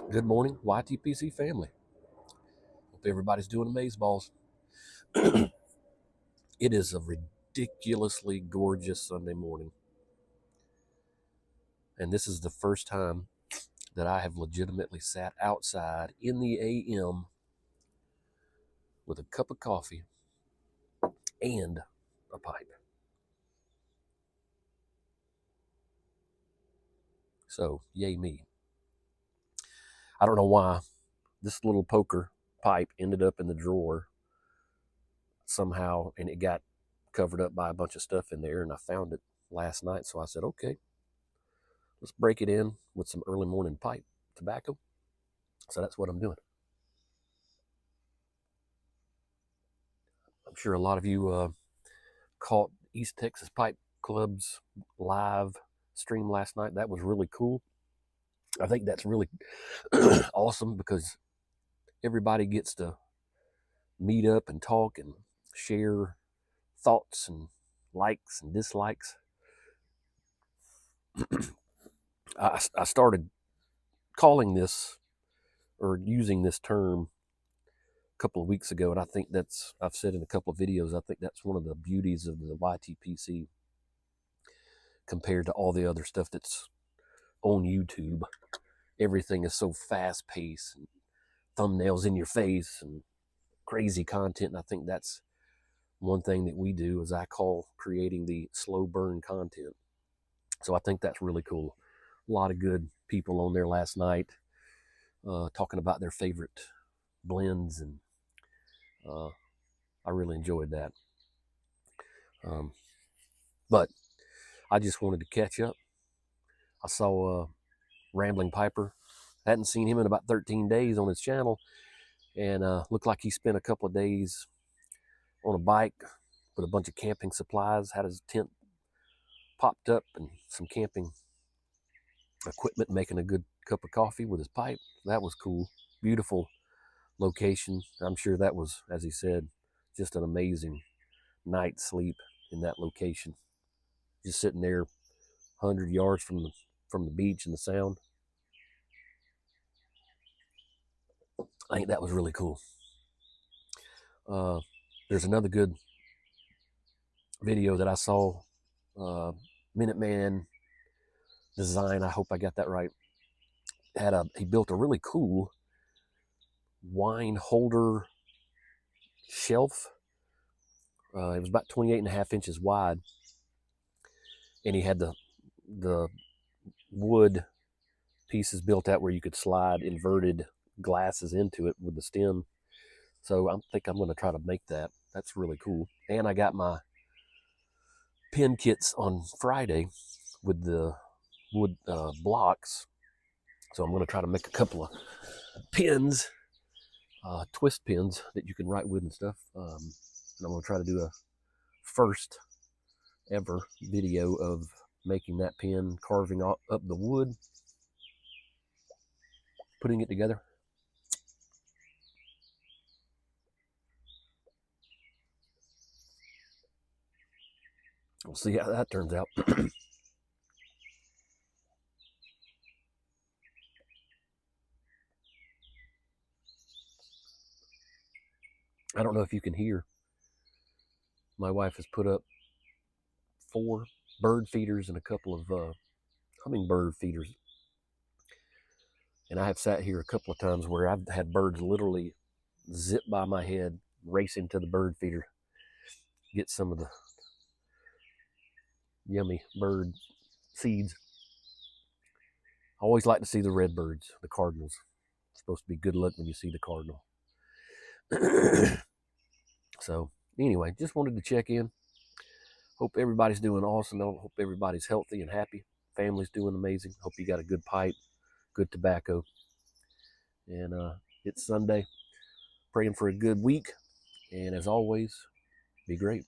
Good morning, YTPC family. Hope everybody's doing amazeballs. It is a ridiculously gorgeous Sunday morning, and this is the first time that I have legitimately sat outside in the AM with a cup of coffee and a pipe. So, yay me. I don't know why this little poker pipe ended up in the drawer somehow, and it got covered up by a bunch of stuff in there, and I found it last night. So I said, okay, let's break it in with some early morning pipe tobacco. So that's what I'm doing. I'm sure a lot of you caught East Texas Pipe Club's live stream last night. That was really cool. I think that's really awesome because everybody gets to meet up and talk and share thoughts and likes and dislikes. I started calling this or using this term a couple of weeks ago, and I think I've said in a couple of videos, I think that's one of the beauties of the YTPC compared to all the other stuff that's on YouTube. Everything is so fast paced and thumbnails in your face and crazy content. And I think that's one thing that we do, is I call creating the slow burn content. So I think that's really cool. A lot of good people on there last night talking about their favorite blends, and I really enjoyed that. But I just wanted to catch up. I saw Rambling Piper. Hadn't seen him in about 13 days on his channel, and looked like he spent a couple of days on a bike with a bunch of camping supplies, had his tent popped up and some camping equipment, making a good cup of coffee with his pipe. That was cool. Beautiful location. I'm sure that was, as he said, just an amazing night's sleep in that location. Just sitting there 100 yards from the beach and the sound. I think that was really cool. There's another good video that I saw. Minuteman Design, I hope I got that right. He built a really cool wine holder shelf. It was about 28.5 inches wide, and he had the wood pieces built out where you could slide inverted glasses into it with the stem. So I think I'm going to try to make that. That's really cool. And I got my pin kits on Friday with the wood blocks. So I'm going to try to make a couple of pins, twist pins that you can write with and stuff. And I'm going to try to do a first ever video of making that pin, carving up the wood, putting it together. We'll see how that turns out. I don't know if you can hear. My wife has put up 4 bird feeders and a couple of hummingbird feeders. And I have sat here a couple of times where I've had birds literally zip by my head, racing to the bird feeder, get some of the yummy bird seeds. I always like to see the red birds, the cardinals. It's supposed to be good luck when you see the cardinal. So anyway, just wanted to check in. Hope everybody's doing awesome. Hope everybody's healthy and happy. Family's doing amazing. Hope you got a good pipe, good tobacco. And it's Sunday. Praying for a good week. And as always, be great.